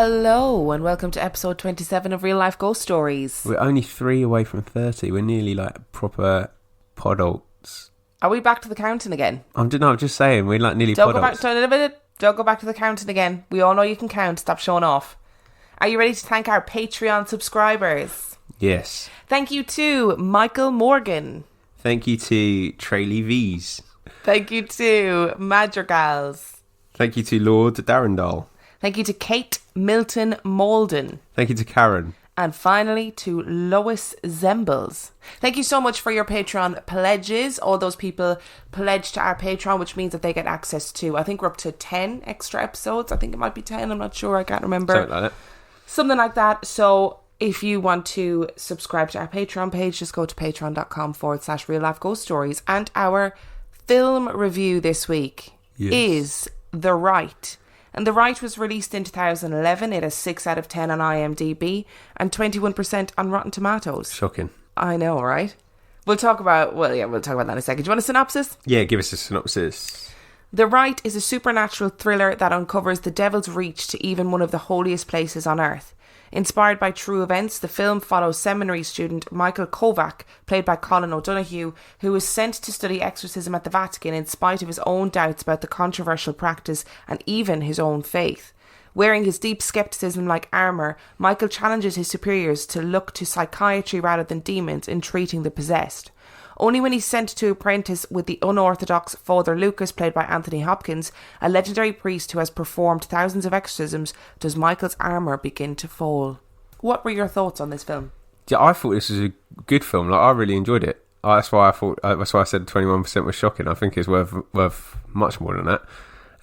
Hello and welcome to episode 27 of Real Life Ghost Stories. We're only 3 away from 30. We're nearly like proper podults. Are we back to the counting again? I'm just saying, we're like nearly Don't podults. Don't go back to the counting again. We all know you can count. Stop showing off. Are you ready to thank our Patreon subscribers? Yes. Thank you to Michael Morgan. Thank you to Traley V's. Thank you to Madrigals. Thank you to Lord Darrendal. Thank you to Kate Milton Malden. Thank you to Karen. And finally to Lois Zembles. Thank you so much for your Patreon pledges. All those people pledge to our Patreon, which means that they get access to, I think we're up to 10 extra episodes. I think it might be 10. I'm not sure. I can't remember. Something like that. Something like that. So if you want to subscribe to our Patreon page, just go to patreon.com/Real Life Ghost Stories. And our film review this week is The Rite. And The Rite was released in 2011. It has 6 out of 10 on IMDb and 21% on Rotten Tomatoes. Shocking. I know, right? We'll talk about that in a second. Do you want a synopsis? Yeah, give us a synopsis. The Rite is a supernatural thriller that uncovers the devil's reach to even one of the holiest places on earth. Inspired by true events, the film follows seminary student Michael Kovac, played by Colin O'Donoghue, who was sent to study exorcism at the Vatican in spite of his own doubts about the controversial practice and even his own faith. Wearing his deep skepticism like armour, Michael challenges his superiors to look to psychiatry rather than demons in treating the possessed. Only when he's sent to apprentice with the unorthodox Father Lucas, played by Anthony Hopkins, a legendary priest who has performed thousands of exorcisms, does Michael's armour begin to fall. What were your thoughts on this film? Yeah, I thought this was a good film. Like, I really enjoyed it. That's why I said 21% was shocking. I think it's worth much more than that.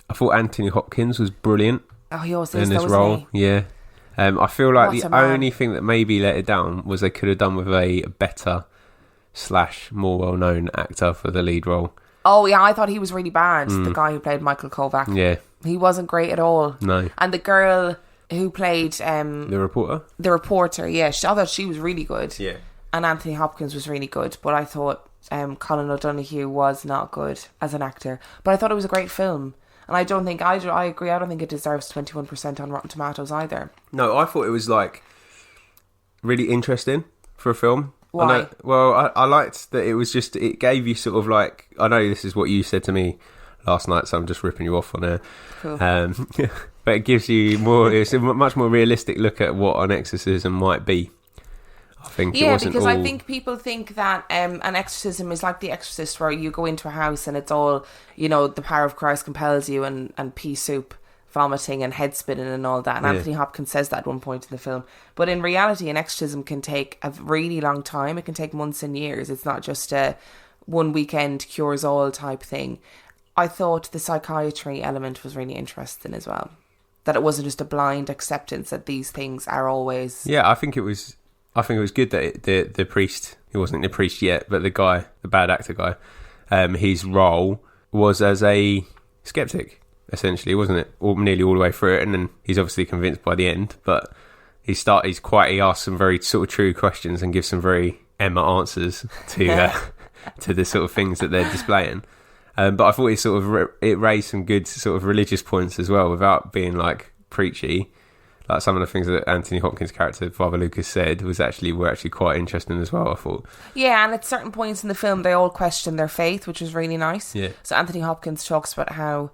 I thought Anthony Hopkins was brilliant. Oh, he always is, in his though, role. isn't he? Yeah. I feel like What a the man. only thing that maybe let it down was they could have done with a better / more well-known actor for the lead role. Oh, yeah, I thought he was really bad, the guy who played Michael Kovac. Yeah. He wasn't great at all. No. And the girl who played... The reporter? The reporter, yeah. I thought she was really good. Yeah. And Anthony Hopkins was really good. But I thought Colin O'Donoghue was not good as an actor. But I thought it was a great film. And I agree, I don't think it deserves 21% on Rotten Tomatoes either. No, I thought it was, like, really interesting for a film. Why? I liked that it was just, it gave you sort of like, I know this is what you said to me last night, so I'm just ripping you off on air. Cool. But it gives you it's a much more realistic look at what an exorcism might be. I think it wasn't because all... I think people think that an exorcism is like The Exorcist, where you go into a house and it's all, the power of Christ compels you and pea soup, vomiting and head spinning and all that. And Anthony Hopkins says that at one point in the film. But in reality, an exorcism can take a really long time. It can take months and years. It's not just a one weekend cures all type thing. I thought the psychiatry element was really interesting as well. That it wasn't just a blind acceptance that these things are always... Yeah, I think it was good that the priest, he wasn't the priest yet, but the guy, the bad actor guy, his role was as a skeptic, essentially, wasn't it? Nearly all the way through it, and then he's obviously convinced by the end, but he asks some very sort of true questions and gives some very Emma answers to to the sort of things that they're displaying. But I thought it raised some good sort of religious points as well, without being like preachy. Like some of the things that Anthony Hopkins' character, Father Lucas, said were actually quite interesting as well, I thought. Yeah, and at certain points in the film, they all question their faith, which was really nice. Yeah. So Anthony Hopkins talks about how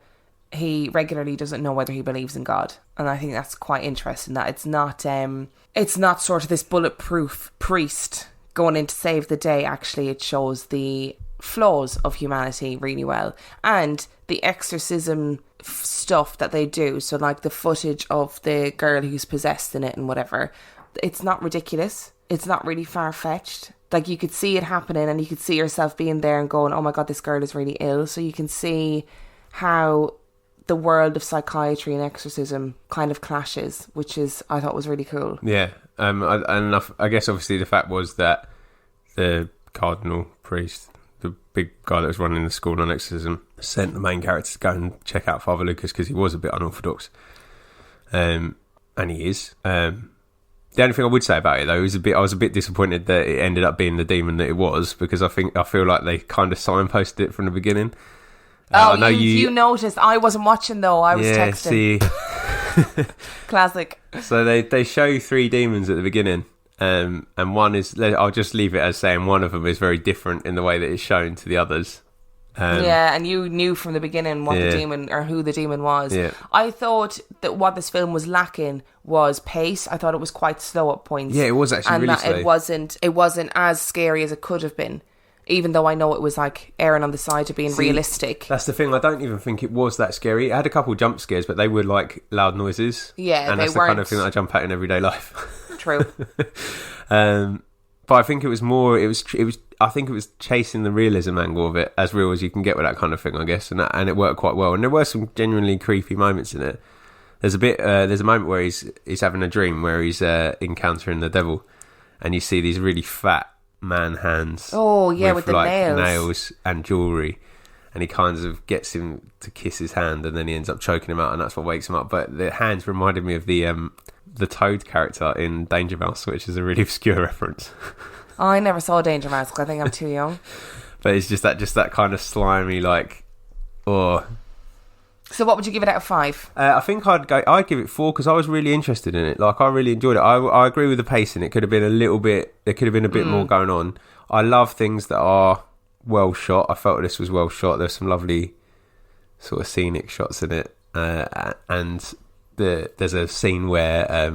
he regularly doesn't know whether he believes in God, and I think that's quite interesting. That it's not sort of this bulletproof priest going in to save the day. Actually, it shows the flaws of humanity really well, and the exorcism stuff that they do. So, like the footage of the girl who's possessed in it and whatever, it's not ridiculous. It's not really far fetched. Like, you could see it happening, and you could see yourself being there and going, "Oh my God, this girl is really ill." So you can see how the world of psychiatry and exorcism kind of clashes, which I thought was really cool. Yeah, I guess obviously the fact was that the cardinal priest, the big guy that was running the school on exorcism, sent the main character to go and check out Father Lucas because he was a bit unorthodox, and he is. The only thing I would say about it though is I was a bit disappointed that it ended up being the demon that it was, because I feel like they kind of signposted it from the beginning. I know you noticed. I wasn't watching though. I was texting. See, Classic. So they show 3 demons at the beginning, and one is, I'll just leave it as saying one of them is very different in the way that it's shown to the others. Yeah, and you knew from the beginning what the demon, or who the demon was. Yeah. I thought that what this film was lacking was pace. I thought it was quite slow at points. Yeah, it was actually really slow. It wasn't as scary as it could have been, even though I know it was like erring on the side of being realistic. That's the thing. I don't even think it was that scary. It had a couple jump scares, but they were like loud noises. Yeah, and that's the kind of thing that I jump at in everyday life. True. But I think it was more. I think it was chasing the realism angle of it, as real as you can get with that kind of thing, I guess, and it worked quite well. And there were some genuinely creepy moments in it. There's a moment where he's having a dream where he's encountering the devil, and you see these really fat man hands. Oh yeah, with the like nails and jewelry, and he kind of gets him to kiss his hand, and then he ends up choking him out, and that's what wakes him up. But the hands reminded me of the Toad character in Danger Mouse, which is a really obscure reference. I never saw Danger Mouse because I think I'm too young. But it's just that kind of slimy, like, oh. So what would you give it out of 5? I think I'd give it 4 because I was really interested in it. Like, I really enjoyed it. I agree with the pacing. It could have been there could have been a bit more going on. I love things that are well shot. I felt this was well shot. There's some lovely sort of scenic shots in it, and there's a scene where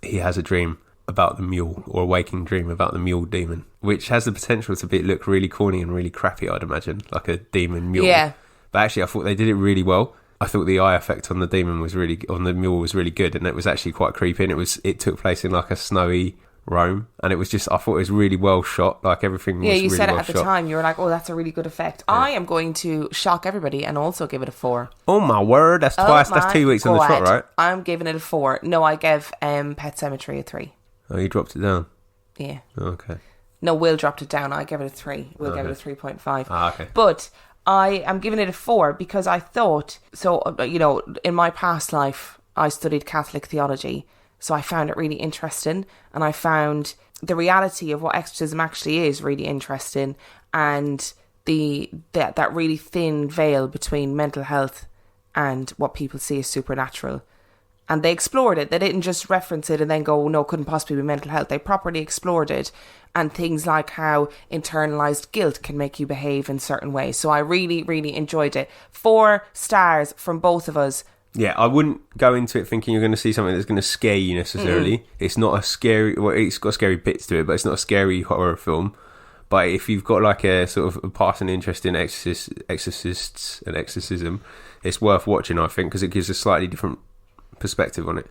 he has a dream about the mule, or a waking dream about the mule demon, which has the potential to look really corny and really crappy, I'd imagine, like a demon mule. Yeah. But actually, I thought they did it really well. I thought the eye effect on the demon on the mule was really good, and it was actually quite creepy. And it took place in like a snowy Rome, and it was just, I thought it was really well shot. Like everything was really well shot. Yeah, you said it at the time. You were like, "Oh, that's a really good effect." Yeah. I am going to shock everybody and also give it a 4. Oh my word, that's twice. That's 2 weeks on the trot, right? I'm giving it a 4. No, I gave Pet Sematary a 3. Oh, you dropped it down? Yeah. Okay. No, Will dropped it down. I gave it a 3. Will gave it a 3.5. Ah, okay. But I am giving it a 4 because I thought, so, in my past life, I studied Catholic theology, so I found it really interesting, and I found the reality of what exorcism actually is really interesting, and that really thin veil between mental health and what people see as supernatural. And they explored it. They didn't just reference it and then go, no, it couldn't possibly be mental health. They properly explored it. And things like how internalized guilt can make you behave in certain ways. So I really, really enjoyed it. 4 stars from both of us. Yeah, I wouldn't go into it thinking you're going to see something that's going to scare you necessarily. It's not a scary... Well, it's got scary bits to it, but it's not a scary horror film. But if you've got like a sort of a passing interest in exorcists and exorcism, it's worth watching, I think, because it gives a slightly different perspective on it.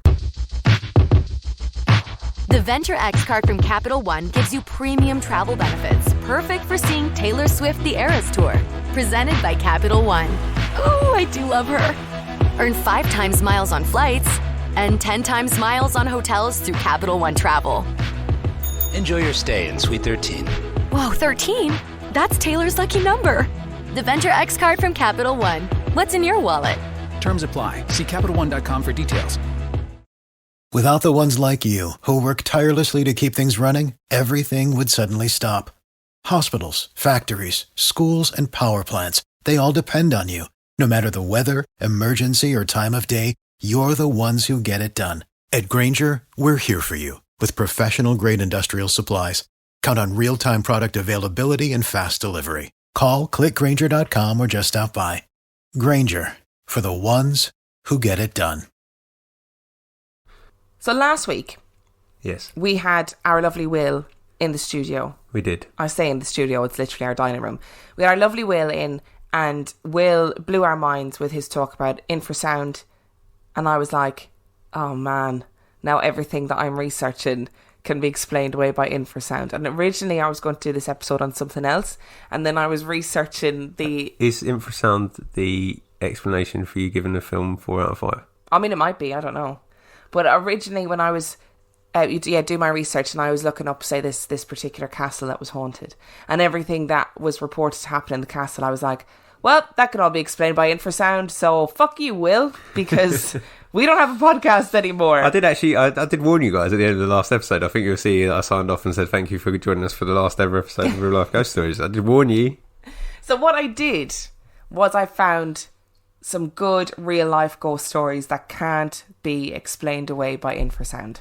The Venture X card from Capital One gives you premium travel benefits, perfect for seeing Taylor Swift The Eras Tour. Presented by Capital One. Ooh, I do love her. Earn 5 times miles on flights and 10 times miles on hotels through Capital One Travel. Enjoy your stay in Suite 13. Whoa, 13? That's Taylor's lucky number. The Venture X card from Capital One. What's in your wallet? Terms apply. See CapitalOne.com for details. Without the ones like you, who work tirelessly to keep things running, everything would suddenly stop. Hospitals, factories, schools, and power plants, they all depend on you. No matter the weather, emergency, or time of day, you're the ones who get it done. At Grainger, we're here for you with professional-grade industrial supplies. Count on real-time product availability and fast delivery. Call, clickgrainger.com, or just stop by. Grainger, for the ones who get it done. So last week, Yes, we had our lovely Will in the studio. we did. I say in the studio, it's literally our dining room. We had our lovely Will in, and Will blew our minds with his talk about infrasound. And I was like, oh man, now everything that I'm researching can be explained away by infrasound. And originally I was going to do this episode on something else, and then I was researching the... Is infrasound the explanation for you giving the film 4 out of 5? I mean, it might be, I don't know. But originally when I was... do my research, and I was looking up, say, this particular castle that was haunted, and everything that was reported to happen in the castle, I was like, well, that can all be explained by infrasound, so fuck you, Will, because we don't have a podcast anymore. I did actually, I did warn you guys at the end of the last episode. I think you'll see that I signed off and said thank you for joining us for the last ever episode of Real Life Ghost Stories. I did warn you. So what I did was I found some good real-life ghost stories that can't be explained away by infrasound.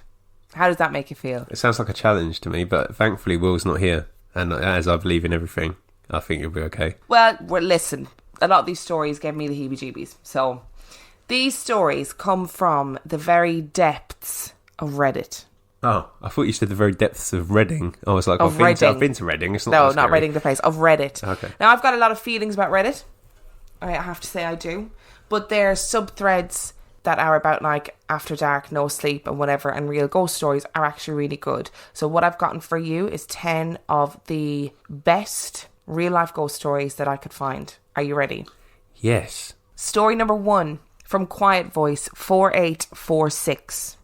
How does that make you feel? It sounds like a challenge to me, but thankfully Will's not here. And as I believe in everything, I think you'll be okay. Well, listen, a lot of these stories gave me the heebie-jeebies. So, these stories come from the very depths of Reddit. Oh, I thought you said the very depths of Reading. I was like, I've been to Reading. It's not No, that not scary. Reading, the place, of Reddit. Okay. Now, I've got a lot of feelings about Reddit. I have to say I do. But there are sub-threads that are about, like, After Dark, No Sleep, and whatever, and real ghost stories are actually really good. So what I've gotten for you is 10 of the best real-life ghost stories that I could find. Are you ready? Yes. Story number 1 from Quiet Voice 4846.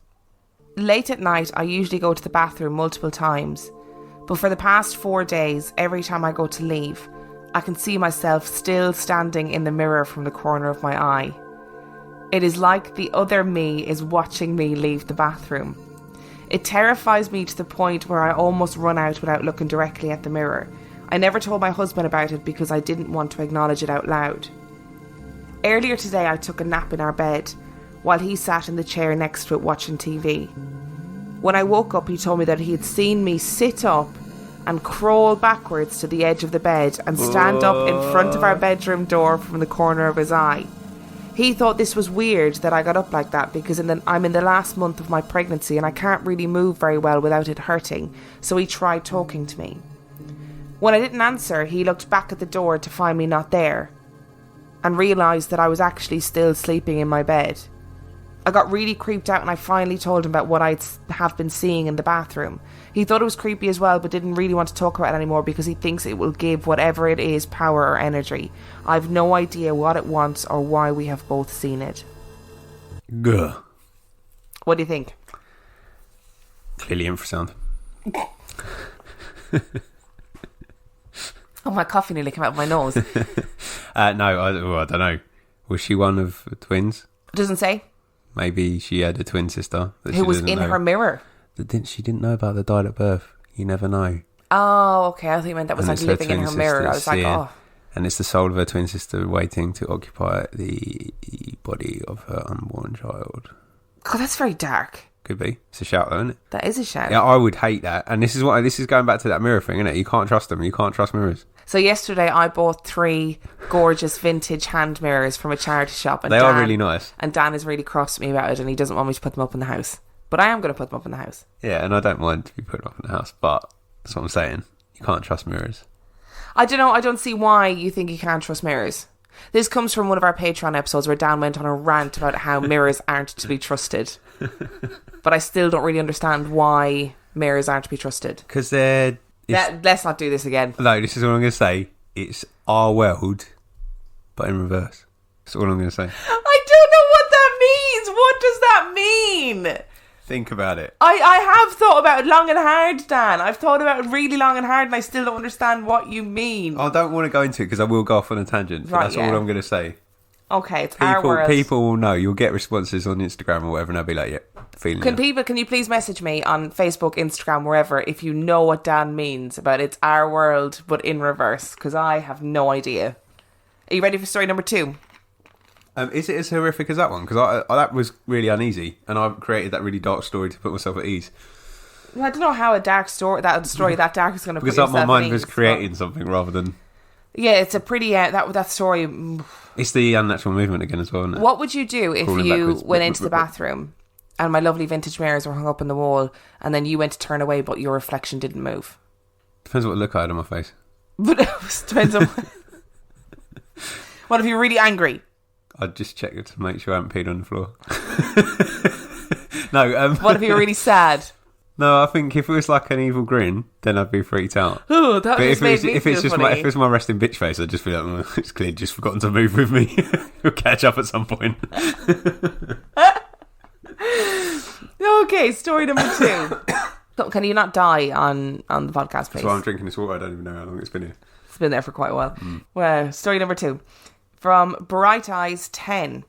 Late at night, I usually go to the bathroom multiple times, but for the past 4 days, every time I go to leave, I can see myself still standing in the mirror from the corner of my eye. It is like the other me is watching me leave the bathroom. It terrifies me to the point where I almost run out without looking directly at the mirror. I never told my husband about it because I didn't want to acknowledge it out loud. Earlier today, I took a nap in our bed, while he sat in the chair next to it watching TV. When I woke up, he told me that he had seen me sit up and crawl backwards to the edge of the bed and stand up in front of our bedroom door from the corner of his eye. He thought this was weird that I got up like that because I'm in the last month of my pregnancy and I can't really move very well without it hurting, so he tried talking to me. When I didn't answer, he looked back at the door to find me not there and realised that I was actually still sleeping in my bed. I got really creeped out and I finally told him about what I'd have been seeing in the bathroom. He thought it was creepy as well, but didn't really want to talk about it anymore because he thinks it will give whatever it is power or energy. I've no idea what it wants or why we have both seen it. Gah. What do you think? Clearly infrasound. Oh, my coffee nearly came out of my nose. No, I don't know. Was she one of the twins? Doesn't say. Maybe she had a twin sister that Who she was didn't in know. her mirror. She didn't know about the died at birth. You never know. Oh, okay. I thought you meant that was And like it's her living in twin her mirror. I was sister, like, yeah. oh. And it's the soul of her twin sister waiting to occupy the body of her unborn child. God, that's very dark. Could be. It's a shout though, isn't it? That is a shout. Yeah, I would hate that. And this is going back to that mirror thing, isn't it? You can't trust them. You can't trust mirrors. So yesterday I bought 3 gorgeous vintage hand mirrors from a charity shop. And They are really nice. And Dan is really cross at me about it and he doesn't want me to put them up in the house. But I am going to put them up in the house. Yeah, and I don't mind to be put up in the house, but that's what I'm saying. You can't trust mirrors. I don't know. I don't see why you think you can't trust mirrors. This comes from one of our Patreon episodes where Dan went on a rant about how mirrors aren't to be trusted. But I still don't really understand why mirrors aren't to be trusted. Because they're... Let's not do this again. No, this is what I'm going to say. It's our world, but in reverse. That's all I'm going to say. I don't know what that means. What does that mean? Think about it. I have thought about it long and hard, Dan. I've thought about it really long and hard and I still don't understand what you mean. I don't want to go into it because I will go off on a tangent. But Right, that's yeah. all I'm going to say. Okay, it's our world. People will know. You'll get responses on Instagram or whatever and they'll be like, yeah, feeling it. Can you please message me on Facebook, Instagram, wherever, if you know what Dan means about it's our world, but in reverse? Because I have no idea. Are you ready for story number 2? Is it as horrific as that one? Because that was really uneasy and I created that really dark story to put myself at ease. Well, I don't know how a dark story that dark is going to put Because yourself my mind at was ease, creating but- something rather than... Yeah, it's a pretty that story. It's the unnatural movement again as well, isn't it? What would you do if Crawling you backwards. went into the bathroom and my lovely vintage mirrors were hung up on the wall and then you went to turn away but your reflection didn't move? Depends what look I had on my face. But it depends on... What if you're really angry? I'd just check it to make sure I haven't peed on the floor. No, What if you're really sad? No, I think if it was like an evil grin, then I'd be freaked out. Oh, that But just made me if feel it's just funny. if it's my resting bitch face, I'd just be like, oh, it's clearly just forgotten to move with me. We'll catch up at some point. Okay, story number 2. So, can you not die on the podcast, please? That's why I'm drinking this water. I don't even know how long it's been here. It's been there for quite a while. Well, story number 2. From Bright Eyes 10.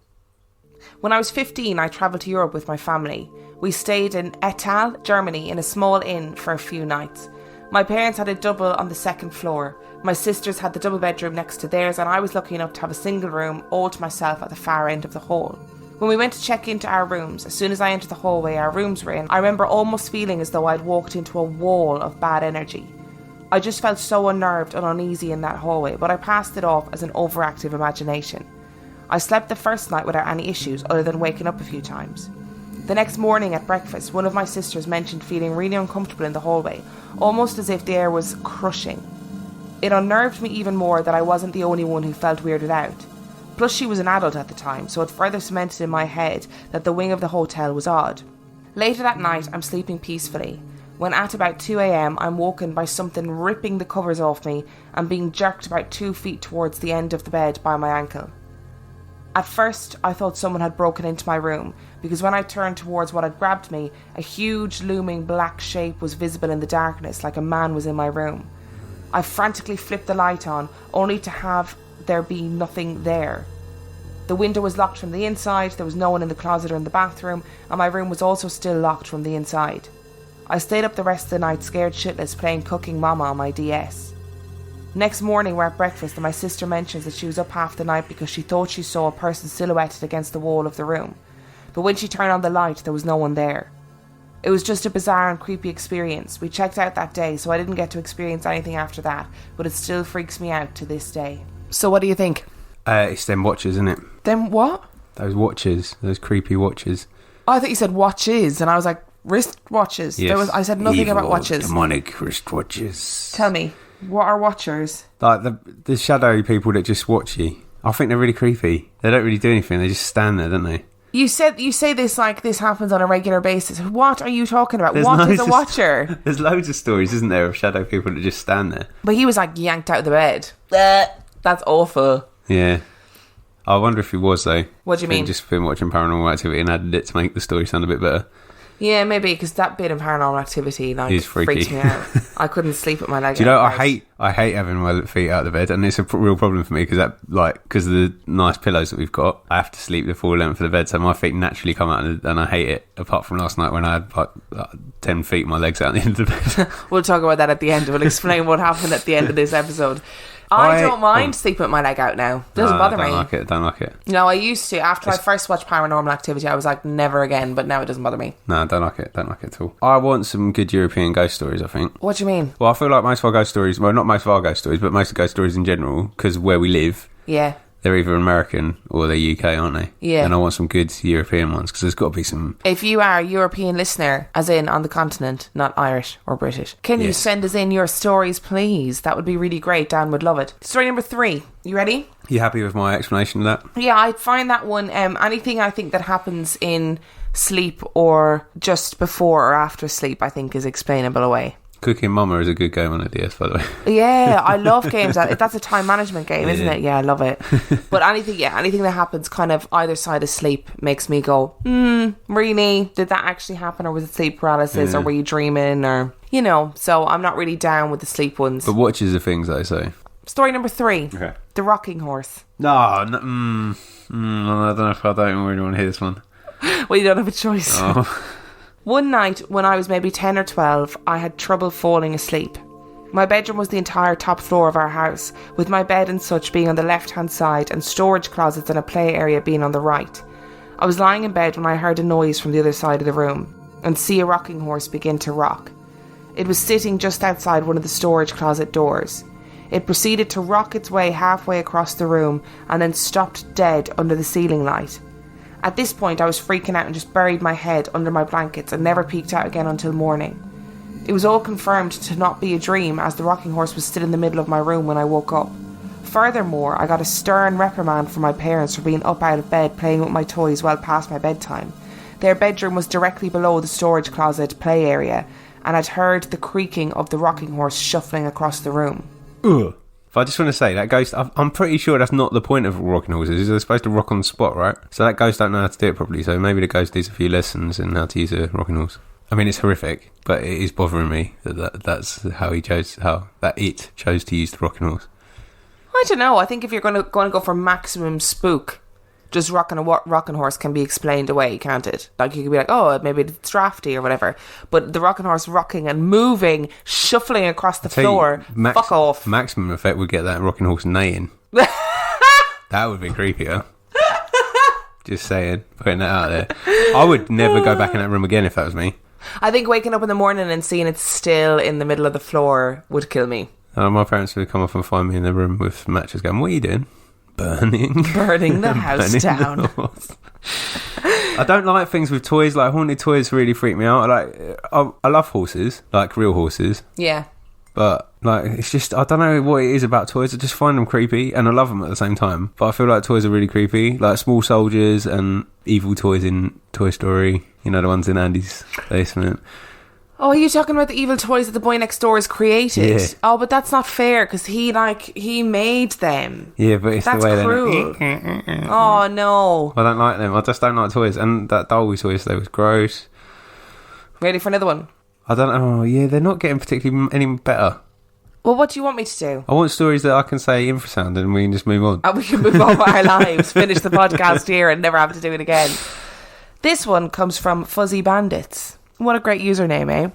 When I was 15, I travelled to Europe with my family. We stayed in Ettal, Germany, in a small inn for a few nights. My parents had a double on the second floor. My sisters had the double bedroom next to theirs, and I was lucky enough to have a single room all to myself at the far end of the hall. When we went to check into our rooms, as soon as I entered the hallway our rooms were in, I remember almost feeling as though I'd walked into a wall of bad energy. I just felt so unnerved and uneasy in that hallway, but I passed it off as an overactive imagination. I slept the first night without any issues other than waking up a few times. The next morning at breakfast, one of my sisters mentioned feeling really uncomfortable in the hallway, almost as if the air was crushing. It unnerved me even more that I wasn't the only one who felt weirded out. Plus she was an adult at the time, so it further cemented in my head that the wing of the hotel was odd. Later that night, I'm sleeping peacefully, when at about 2 a.m. I'm woken by something ripping the covers off me and being jerked about 2 feet towards the end of the bed by my ankle. At first, I thought someone had broken into my room, because when I turned towards what had grabbed me, a huge looming black shape was visible in the darkness, like a man was in my room. I frantically flipped the light on, only to have there be nothing there. The window was locked from the inside, there was no one in the closet or in the bathroom, and my room was also still locked from the inside. I stayed up the rest of the night scared shitless playing Cooking Mama on my DS. Next morning we're at breakfast and my sister mentions that she was up half the night because she thought she saw a person silhouetted against the wall of the room. But when she turned on the light, there was no one there. It was just a bizarre and creepy experience. We checked out that day, so I didn't get to experience anything after that, but it still freaks me out to this day. So what do you think? It's them watches, isn't it? Them what? Those watches. Those creepy watches. Oh, I thought you said watches, and I was like, wrist watches. Yes. I said nothing Evil, about watches. Demonic wrist watches. Tell me, what are watchers? Like the shadowy people that just watch you. I think they're really creepy. They don't really do anything. They just stand there, don't they? You say this like this happens on a regular basis. What are you talking about? What is a watcher? There's loads of stories, isn't there, of shadow people that just stand there. But he was like yanked out of the bed. That's awful. Yeah. I wonder if he was, though. What do you mean? Just been watching Paranormal Activity and added it to make the story sound a bit better. Yeah, maybe, because that bit of Paranormal Activity freaks me out. I couldn't sleep with my leg out. Do you know, I hate having my feet out of the bed, and it's a real problem for me because of the nice pillows that we've got. I have to sleep the full length of the bed, so my feet naturally come out, and I hate it. Apart from last night when I had 10 feet, my legs out the end of the bed. We'll talk about that at the end. We'll explain what happened at the end of this episode. I don't mind sleeping with my leg out now. Doesn't bother me. Don't like it. No, I used to. After I first watched Paranormal Activity, I was like, never again, but now it doesn't bother me. No, don't like it at all. I want some good European ghost stories, I think. What do you mean? Well, I feel like most of our ghost stories, well, not most of our ghost stories, but most of ghost stories in general, because where we live, yeah, they're either American or they're UK, aren't they? Yeah. And I want some good European ones, because there's got to be some... If you are a European listener, as in on the continent, not Irish or British, can you send us in your stories, please? That would be really great. Dan would love it. Story number 3. You ready? You happy with my explanation of that? Yeah, I find that one, anything I think that happens in sleep or just before or after sleep, I think is explainable away. Cooking Mama is a good game on the DS, by the way. Yeah, I love games. That's a time management game, isn't it? Yeah, I love it. But anything that happens kind of either side of sleep makes me go, really? Did that actually happen? Or was it sleep paralysis? Or were you dreaming? Or, so I'm not really down with the sleep ones. But watches are things, I say. Story number 3. Okay. The rocking horse. No, I don't know if I don't really want to hear this one. Well, you don't have a choice. Oh. One night, when I was maybe 10 or 12, I had trouble falling asleep. My bedroom was the entire top floor of our house, with my bed and such being on the left-hand side and storage closets and a play area being on the right. I was lying in bed when I heard a noise from the other side of the room, and see a rocking horse begin to rock. It was sitting just outside one of the storage closet doors. It proceeded to rock its way halfway across the room, and then stopped dead under the ceiling light. At this point, I was freaking out and just buried my head under my blankets and never peeked out again until morning. It was all confirmed to not be a dream, as the rocking horse was still in the middle of my room when I woke up. Furthermore, I got a stern reprimand from my parents for being up out of bed playing with my toys well past my bedtime. Their bedroom was directly below the storage closet play area, and I'd heard the creaking of the rocking horse shuffling across the room. Ugh. I just want to say, that ghost, I'm pretty sure that's not the point of rocking horses. They're supposed to rock on the spot, right? So that ghost don't know how to do it properly. So maybe the ghost needs a few lessons in how to use a rocking horse. I mean, it's horrific, but it is bothering me that's how it chose to use the rocking horse. I don't know. I think if you're going to go for maximum spook, just rocking horse can be explained away, can't it? Like, you could be like, oh, maybe it's drafty or whatever. But the rocking horse rocking and moving, shuffling across the floor, fuck off. Maximum effect would get that rocking horse neighing. That would be creepier. Just saying, putting that out there. I would never go back in that room again if that was me. I think waking up in the morning and seeing it still in the middle of the floor would kill me. My parents would come up and find me in the room with matches going, what are you doing? Burning the house down. I don't like things with toys. Like, haunted toys really freak me out. I love horses, like real horses. Yeah. But, like, it's just, I don't know what it is about toys. I just find them creepy, and I love them at the same time. But I feel like toys are really creepy. Like small soldiers and evil toys in Toy Story. You know, the ones in Andy's basement. Oh, are you talking about the evil toys that the boy next door has created? Yeah. Oh, but that's not fair, because he made them. Yeah, but it's that's the way cruel. Oh, no. I don't like them. I just don't like toys. And that doll we saw yesterday was gross. Ready for another one? I don't know. Yeah, they're not getting particularly any better. Well, what do you want me to do? I want stories that I can say infrasound and we can just move on. And we can move on with our lives, finish the podcast here and never have to do it again. This one comes from Fuzzy Bandits. What a great username, eh?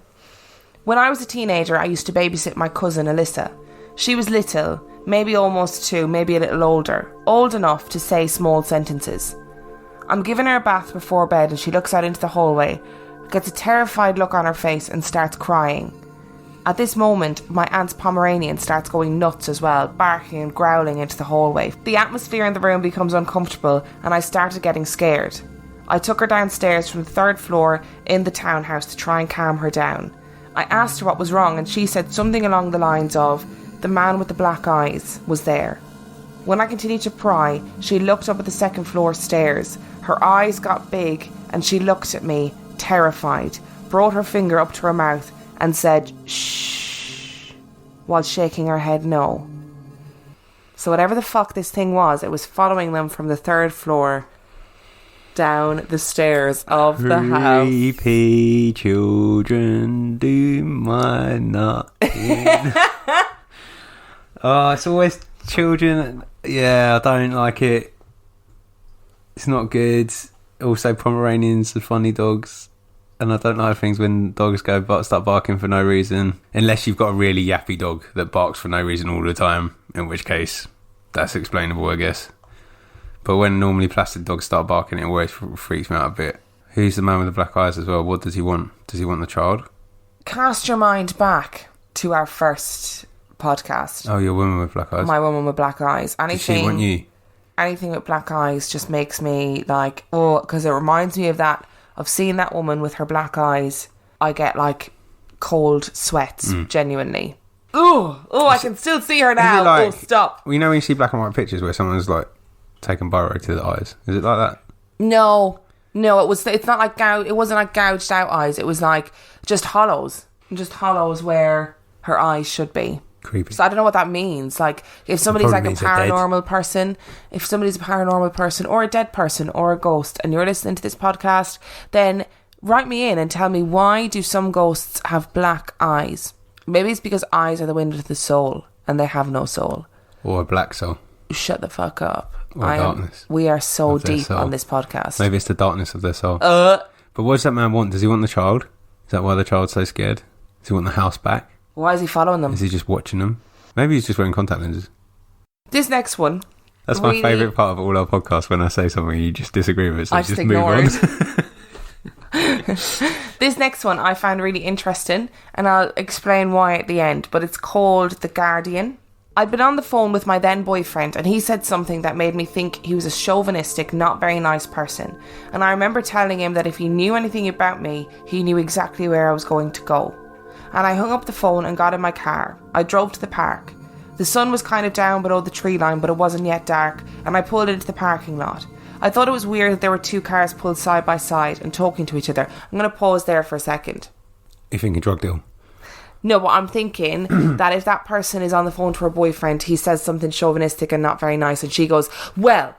When I was a teenager, I used to babysit my cousin Alyssa. She was little, maybe almost 2, maybe a little older, old enough to say small sentences. I'm giving her a bath before bed and she looks out into the hallway, gets a terrified look on her face and starts crying. At this moment, my aunt's Pomeranian starts going nuts as well, barking and growling into the hallway. The atmosphere in the room becomes uncomfortable and I started getting scared. I took her downstairs from the 3rd floor in the townhouse to try and calm her down. I asked her what was wrong and she said something along the lines of, the man with the black eyes was there. When I continued to pry, she looked up at the 2nd floor stairs. Her eyes got big and she looked at me, terrified, brought her finger up to her mouth and said, shh, while shaking her head no. So whatever the fuck this thing was, it was following them from the 3rd floor down the stairs of the house. Creepy children do my knocking. Oh, it's always children. Yeah, I don't like it. It's not good. Also, Pomeranians are funny dogs. And I don't like things when dogs start barking for no reason. Unless you've got a really yappy dog that barks for no reason all the time. In which case, that's explainable, I guess. But when normally plastic dogs start barking, it always freaks me out a bit. Who's the man with the black eyes as well? What does he want? Does he want the child? Cast your mind back to our first podcast. Oh, your woman with black eyes. My woman with black eyes. Does she want you? Anything with black eyes just makes me like, oh, because it reminds me of that, of seeing that woman with her black eyes. I get like cold sweats, genuinely. Oh, I can still see her now. Like, stop. Well, you know when you see black and white pictures where someone's like taken biro to the eyes? Is it like that? No, it's not like it wasn't like gouged out eyes. It was like just hollows where her eyes should be. Creepy. So I don't know what that means. Like, if somebody's like a paranormal person, or a dead person or a ghost, and you're listening to this podcast, then write me in and tell me, why do some ghosts have black eyes? Maybe it's because eyes are the window to the soul and they have no soul. Or a black soul. Shut the fuck up. Or darkness. We are so deep on this podcast. Maybe it's the darkness of their soul. But what does that man want? Does he want the child? Is that why the child's so scared? Does he want the house back? Why is he following them? Is he just watching them? Maybe he's just wearing contact lenses. This next one. That's my favourite part of all our podcasts, when I say something you just disagree with it, so I just move on. This next one I found really interesting, and I'll explain why at the end, but it's called The Guardian. I'd been on the phone with my then boyfriend, and he said something that made me think he was a chauvinistic, not very nice person. And I remember telling him that if he knew anything about me, he knew exactly where I was going to go. And I hung up the phone and got in my car. I drove to the park. The sun was kind of down below the tree line, but it wasn't yet dark, and I pulled into the parking lot. I thought it was weird that there were 2 cars pulled side by side and talking to each other. I'm going to pause there for a second. You think a drug deal? No, but I'm thinking that if that person is on the phone to her boyfriend, he says something chauvinistic and not very nice, and she goes, well,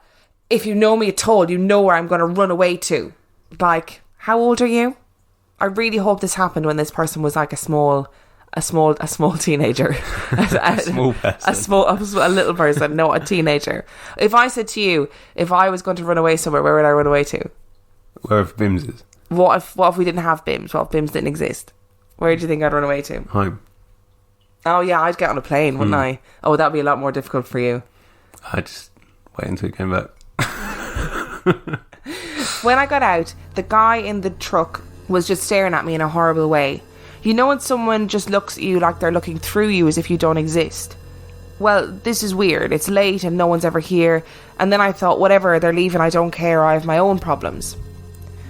if you know me at all, you know where I'm going to run away to. Like, how old are you? I really hope this happened when this person was like a small A small teenager. Small person. A little person, no, a teenager. If I said to you, if I was going to run away somewhere, where would I run away to? Wherever Bims is. What if we didn't have Bims? What if Bims didn't exist? Where do you think I'd run away to? Home. Oh yeah, I'd get on a plane, wouldn't I? Oh, that'd be a lot more difficult for you. I'd just wait until he came back. When I got out, the guy in the truck was just staring at me in a horrible way. You know when someone just looks at you like they're looking through you as if you don't exist? Well, this is weird. It's late and no one's ever here. And then I thought, whatever, they're leaving, I don't care, I have my own problems.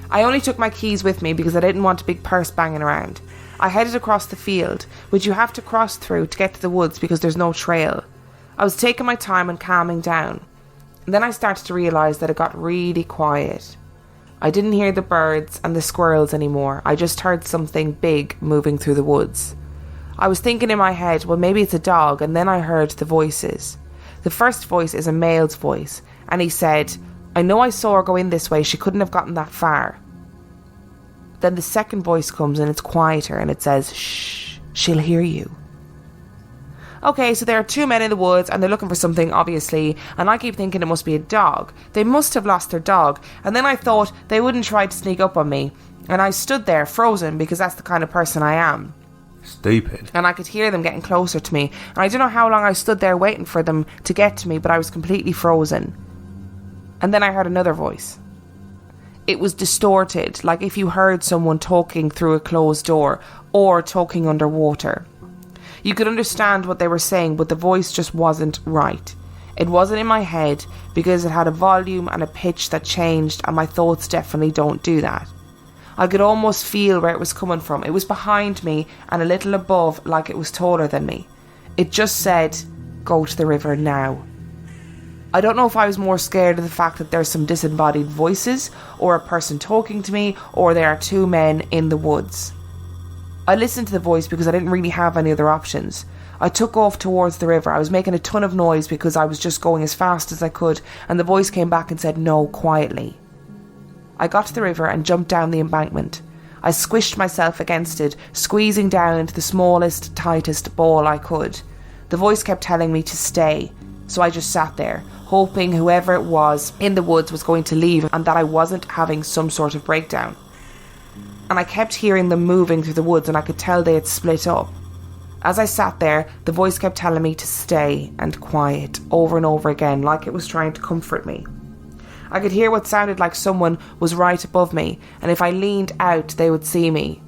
I only took my keys with me because I didn't want a big purse banging around. I headed across the field, which you have to cross through to get to the woods because there's no trail. I was taking my time and calming down. And then I started to realise that it got really quiet. I didn't hear the birds and the squirrels anymore. I just heard something big moving through the woods. I was thinking in my head, well, maybe it's a dog, and then I heard the voices. The first voice is a male's voice, and he said, I know I saw her go in this way, she couldn't have gotten that far. Then the second voice comes and it's quieter and it says, shh, she'll hear you. Okay, so there are two men in the woods and they're looking for something, obviously, and I keep thinking it must be a dog. They must have lost their dog, and then I thought they wouldn't try to sneak up on me, and I stood there frozen because that's the kind of person I am. Stupid. And I could hear them getting closer to me, and I don't know how long I stood there waiting for them to get to me, but I was completely frozen. And then I heard another voice. It was distorted, like if you heard someone talking through a closed door or talking underwater. You could understand what they were saying, but the voice just wasn't right. It wasn't in my head because it had a volume and a pitch that changed, and my thoughts definitely don't do that. I could almost feel where it was coming from. It was behind me and a little above, like it was taller than me. It just said, go to the river now. I don't know if I was more scared of the fact that there's some disembodied voices, or a person talking to me, or there are two men in the woods. I listened to the voice because I didn't really have any other options. I took off towards the river. I was making a ton of noise because I was just going as fast as I could, and the voice came back and said no quietly. I got to the river and jumped down the embankment. I squished myself against it, squeezing down into the smallest, tightest ball I could. The voice kept telling me to stay, so I just sat there, hoping whoever it was in the woods was going to leave and that I wasn't having some sort of breakdown. And I kept hearing them moving through the woods, and I could tell they had split up. As I sat there, the voice kept telling me to stay and quiet over and over again, like it was trying to comfort me. I could hear what sounded like someone was right above me, and if I leaned out, they would see me.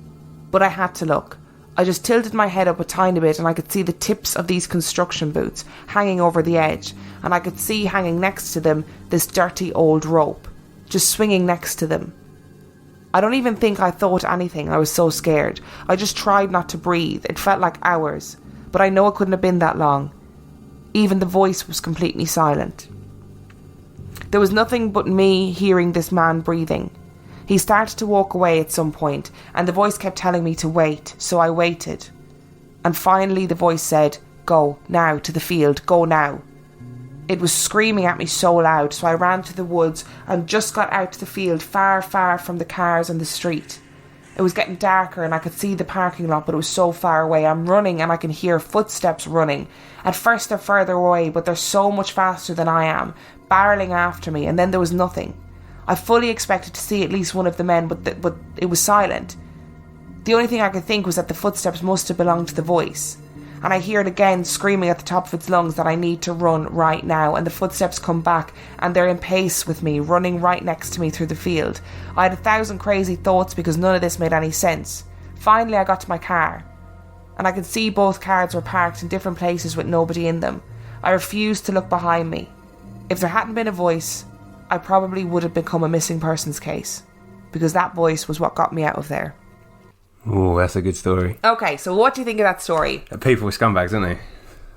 But I had to look. I just tilted my head up a tiny bit, and I could see the tips of these construction boots hanging over the edge, and I could see hanging next to them this dirty old rope, just swinging next to them. I don't even think I thought anything. I was so scared. I just tried not to breathe. It felt like hours, but I know it couldn't have been that long. Even the voice was completely silent. There was nothing but me hearing this man breathing. He started to walk away at some point, and the voice kept telling me to wait, so I waited. And finally the voice said, go, now, to the field, go now. It was screaming at me so loud, so I ran to the woods and just got out to the field, far, far from the cars and the street. It was getting darker and I could see the parking lot, but it was so far away. I'm running and I can hear footsteps running. At first they're further away, but they're so much faster than I am, barreling after me, and then there was nothing. I fully expected to see at least one of the men, but it was silent. The only thing I could think was that the footsteps must have belonged to the voice. And I hear it again screaming at the top of its lungs that I need to run right now, and the footsteps come back and they're in pace with me, running right next to me through the field. I had 1,000 crazy thoughts because none of this made any sense. Finally I got to my car, and I could see both cars were parked in different places with nobody in them. I refused to look behind me. If there hadn't been a voice, I probably would have become a missing persons case, because that voice was what got me out of there. Oh, that's a good story. Okay, so what do you think of that story? People are scumbags, aren't they?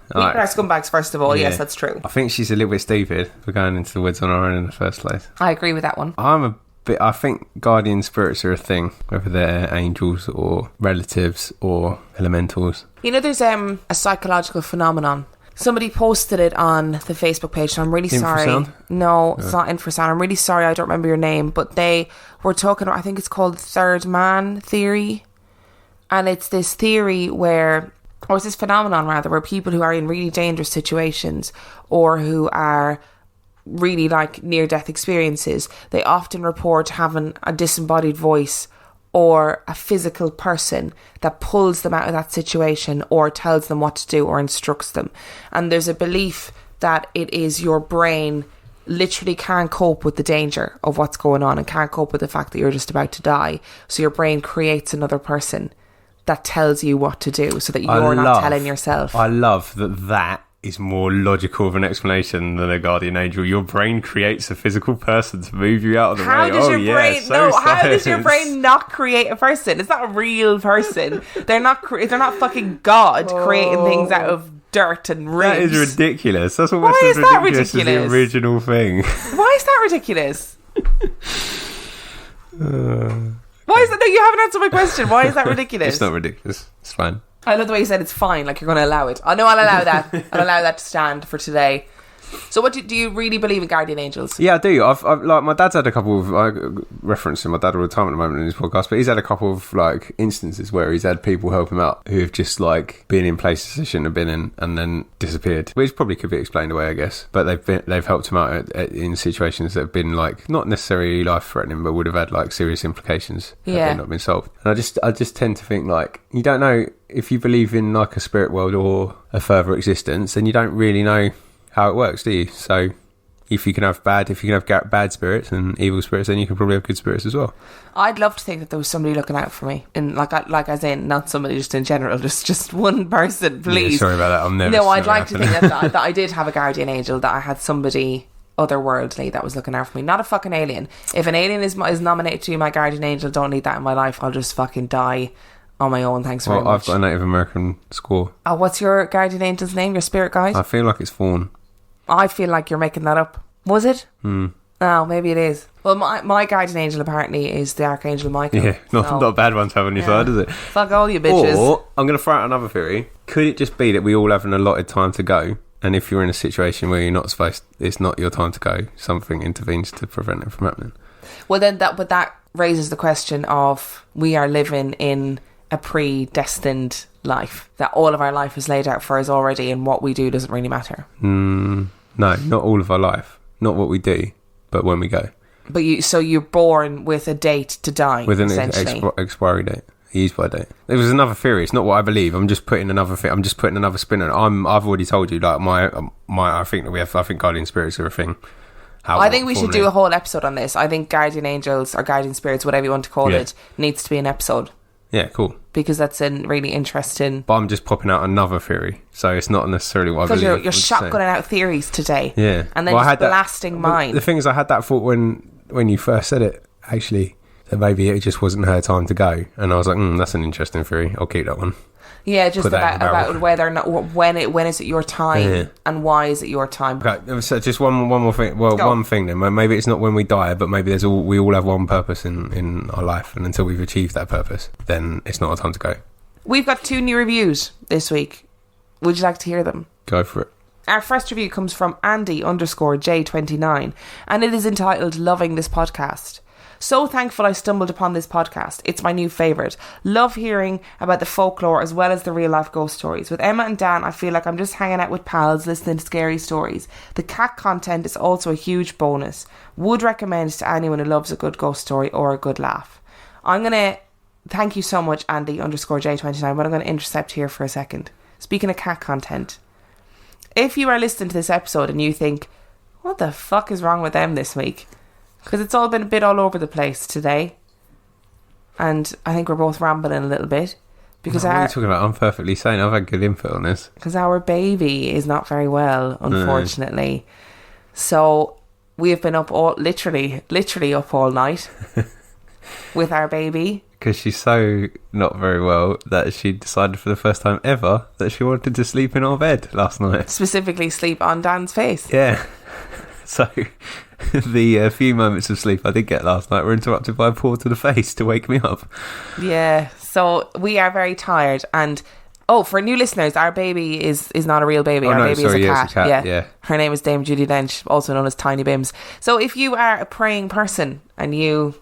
People are scumbags, first of all. Yeah. Yes, that's true. I think she's a little bit stupid for going into the woods on her own in the first place. I agree with that one. I think guardian spirits are a thing, whether they're angels or relatives or elementals. You know, there's a psychological phenomenon. Somebody posted it on the Facebook page, and I'm really sorry. Infrasound? No, it's not Infrasound. I'm really sorry, I don't remember your name, but they were talking about, I think it's called Third Man Theory. And it's this theory where, or it's this phenomenon rather, where people who are in really dangerous situations or who are really like near-death experiences, they often report having a disembodied voice or a physical person that pulls them out of that situation or tells them what to do or instructs them. And there's a belief that it is your brain literally can't cope with the danger of what's going on and can't cope with the fact that you're just about to die. So your brain creates another person that tells you what to do so that you're not telling yourself. I love that is more logical of an explanation than a guardian angel. Your brain creates a physical person to move you out of the way. How does your brain? How does your brain not create a person? It's not a real person. They're not fucking God creating things out of dirt and roots. That is ridiculous. That's Why almost is as that ridiculous as the original thing. Why is that ridiculous? Why is that? No, you haven't answered my question. Why is that ridiculous? It's not ridiculous. It's fine. I love the way you said it's fine, like you're going to allow it. I know I'll allow that. I'll allow that to stand for today. So what do you really believe in guardian angels? Yeah, I do. I've like, my dad's had a couple of, I reference my dad all the time at the moment in his podcast, but he's had a couple of like instances where he's had people help him out who have just like been in places they shouldn't have been in and then disappeared, which probably could be explained away, I guess. But they've helped him out in situations that have been like not necessarily life threatening, but would have had like serious implications had they not been solved. And I just tend to think like, you don't know if you believe in like a spirit world or a further existence, then you don't really know how it works, do you? So if you can have bad spirits and evil spirits, then you can probably have good spirits as well. I'd love to think that there was somebody looking out for me, and like as in not somebody, just in general, just one person, please. Yeah, sorry about that. I'm never. No, I'd like to think that I did have a guardian angel, that I had somebody otherworldly that was looking out for me, not a fucking alien. If an alien is nominated to be my guardian angel, don't need that in my life. I'll just fucking die on my own. Thanks very much. I've got a Native American squaw. Oh, what's your guardian angel's name? Your spirit guide? I feel like it's Fawn. I feel like you're making that up. Was it? Oh, maybe it is. Well, my guardian angel apparently is the Archangel Michael. Yeah, not a bad one to have on your side, is it? Fuck all you bitches. Or, I'm going to throw out another theory. Could it just be that we all have an allotted time to go, and if you're in a situation where you're not supposed, it's not your time to go, something intervenes to prevent it from happening? Well, then that raises the question of, we are living in a predestined life, that all of our life is laid out for us already, and what we do doesn't really matter. No, not all of our life. Not what we do, but when we go. But you're born with a date to die, with an expiry date, a use-by date. It was another theory. It's not what I believe. I'm just putting another thing. I'm just putting another spin on it. I've already told you, like I think guardian spirits are a thing. I think we should do a whole episode on this. I think guardian angels or guardian spirits, whatever you want to call it, needs to be an episode. Yeah, cool. Because that's a really interesting... But I'm just popping out another theory, so it's not necessarily what I believe. Because you're shotgunning out theories today. Yeah. And then just blasting mine. The thing is, I had that thought when you first said it, actually, that maybe it just wasn't her time to go. And I was like, that's an interesting theory. I'll keep that one. Yeah, just about whether or not, when is it your time, and why is it your time? Okay, so just one more thing. Well, one thing then. Maybe it's not when we die, but maybe we all have one purpose in our life, and until we've achieved that purpose, then it's not our time to go. We've got 2 new reviews this week. Would you like to hear them? Go for it. Our first review comes from Andy_J29, and it is entitled "Loving this podcast." So thankful I stumbled upon this podcast. It's my new favourite. Love hearing about the folklore as well as the real life ghost stories. With Emma and Dan, I feel like I'm just hanging out with pals listening to scary stories. The cat content is also a huge bonus. Would recommend to anyone who loves a good ghost story or a good laugh. I'm going to thank you so much, Andy_J29, but I'm going to intercept here for a second. Speaking of cat content, if you are listening to this episode and you think, what the fuck is wrong with them this week? Because it's all been a bit all over the place today. And I think we're both rambling a little bit. Because what are you talking about? I'm perfectly sane. I've had good info on this. Because our baby is not very well, unfortunately. So we have been up literally up all night with our baby. Because she's so not very well that she decided for the first time ever that she wanted to sleep in our bed last night. Specifically sleep on Dan's face. Yeah. So the few moments of sleep I did get last night were interrupted by a paw to the face to wake me up. Yeah, so we are very tired. And for new listeners, our baby is not a real baby. Our baby is a cat. It's a cat. Yeah. Her name is Dame Judy Dench, also known as Tiny Bims. So if you are a praying person and you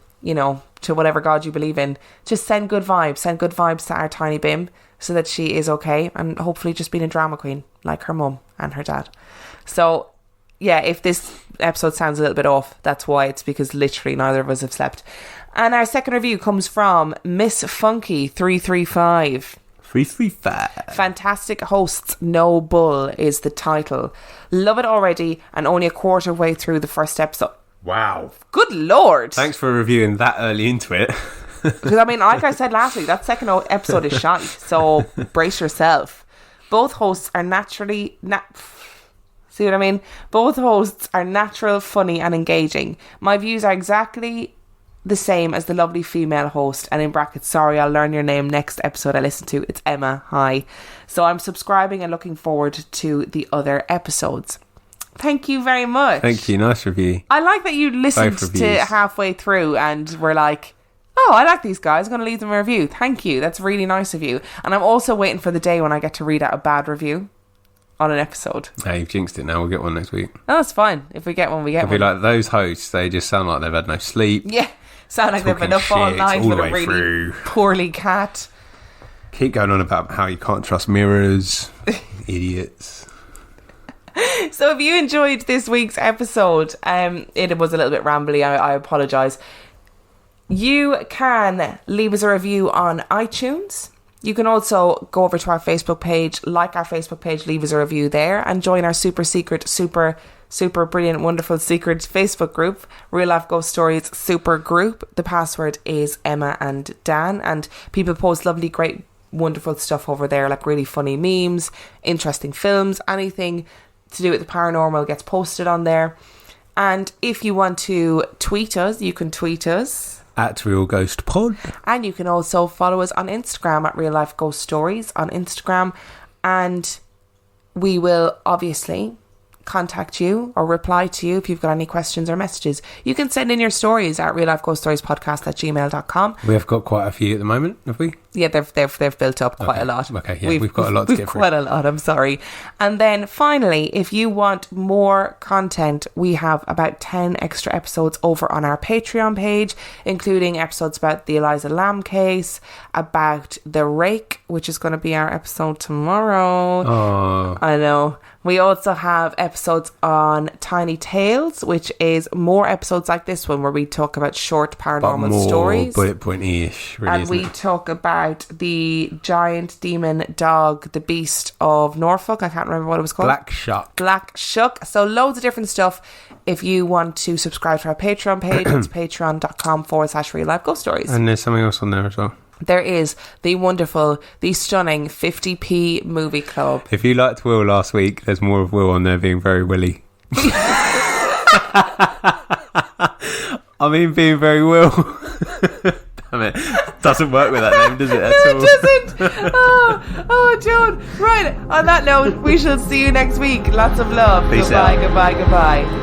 to whatever God you believe in, just send good vibes to our tiny Bim so that she is okay, and hopefully just being a drama queen like her mum and her dad. So yeah, if this episode sounds a little bit off, that's why. It's because literally neither of us have slept. And our second review comes from Miss Funky 335. 335. Fantastic hosts, no bull is the title. Love it already, and only a quarter way through the first episode. Wow. Good Lord. Thanks for reviewing that early into it. Because I mean, like I said last week, that second episode is shite, so brace yourself. Both hosts are naturally... See what I mean? Both hosts are natural, funny and engaging. My views are exactly the same as the lovely female host, and in brackets, sorry, I'll learn your name next episode I listen to. It's Emma. Hi. So I'm subscribing and looking forward to the other episodes. Thank you very much. Thank you. Nice review. I like that you listened to halfway through and were like, oh, I like these guys, I'm going to leave them a review. Thank you. That's really nice of you. And I'm also waiting for the day when I get to read out a bad review on an episode. Hey, you've jinxed it now. We'll get one next week. No, that's fine. If we get one, we get one. It'll be like those hosts, they just sound like they've had no sleep. Yeah. Sound like they've been up all night with a really poorly cat. Keep going on about how you can't trust mirrors. Idiots. So if you enjoyed this week's episode, it was a little bit rambly, I apologise. You can leave us a review on iTunes. You can also go over to our Facebook page, like our Facebook page, leave us a review there, and join our super secret, super brilliant, wonderful secret Facebook group, Real Life Ghost Stories Super Group. The password is Emma and Dan, and people post lovely, great, wonderful stuff over there, like really funny memes, interesting films, anything to do with the paranormal gets posted on there. And if you want to tweet us, you can tweet us at Real Ghost Pod, and you can also follow us on Instagram at Real Life Ghost Stories on Instagram, and we will obviously contact you or reply to you if you've got any questions or messages. You can send in your stories at reallifeghost-stories-podcast@gmail.com. We have got quite a few at the moment, have we? Yeah, they've built up quite a lot. Okay, yeah, we've got a lot to get through. Quite a lot, I'm sorry. And then finally, if you want more content, we have about 10 extra episodes over on our Patreon page, including episodes about the Eliza Lamb case, about The Rake, which is going to be our episode tomorrow. Oh. I know. We also have episodes on Tiny Tales, which is more episodes like this one where we talk about short paranormal more stories. Bullet pointy-ish, really, and we talk about the giant demon dog, the beast of Norfolk. I can't remember what it was called. Black Shuck. So loads of different stuff. If you want to subscribe to our Patreon page, it's patreon.com/Real Life Ghost Stories. And there's something else on there as well. There is the wonderful, the stunning 50p movie club. If you liked Will last week, there's more of Will on there being very willy. I mean, being very Will. Damn it. Doesn't work with that name, does it? No, it doesn't. Oh, John. Right, on that note, we shall see you next week. Lots of love. Peace out. Goodbye.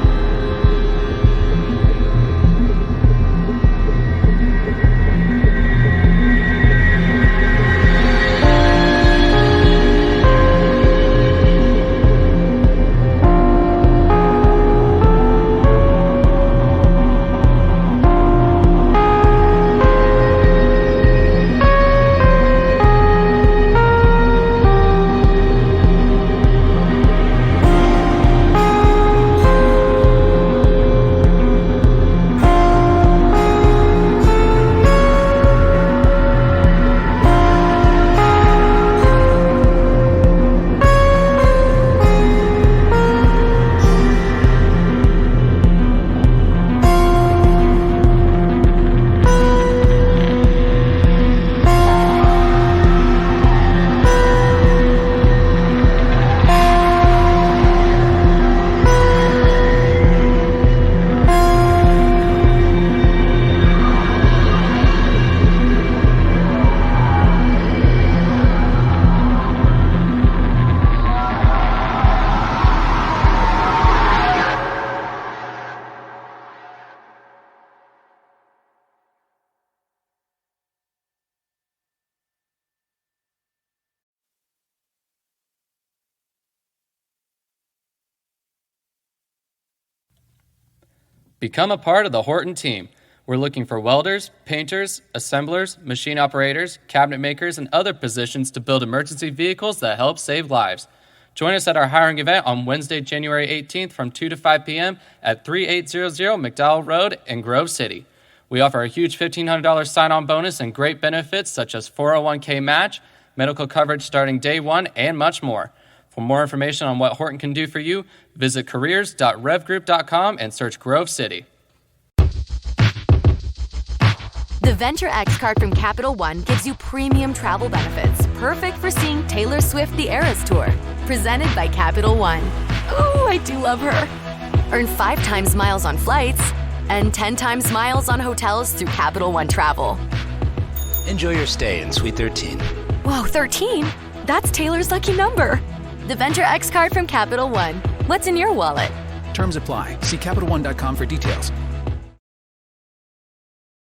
Become a part of the Horton team. We're looking for welders, painters, assemblers, machine operators, cabinet makers, and other positions to build emergency vehicles that help save lives. Join us at our hiring event on Wednesday, January 18th from 2 to 5 p.m. at 3800 McDowell Road in Grove City. We offer a huge $1,500 sign-on bonus and great benefits such as 401k match, medical coverage starting day one, and much more. For more information on what Horton can do for you, visit careers.revgroup.com and search Grove City. The Venture X card from Capital One gives you premium travel benefits, perfect for seeing Taylor Swift the Eras Tour. Presented by Capital One. Ooh, I do love her. Earn 5 times miles on flights and 10 times miles on hotels through Capital One Travel. Enjoy your stay in Suite 13. Whoa, 13? That's Taylor's lucky number. The Venture X card from Capital One. What's in your wallet? Terms apply. See CapitalOne.com for details.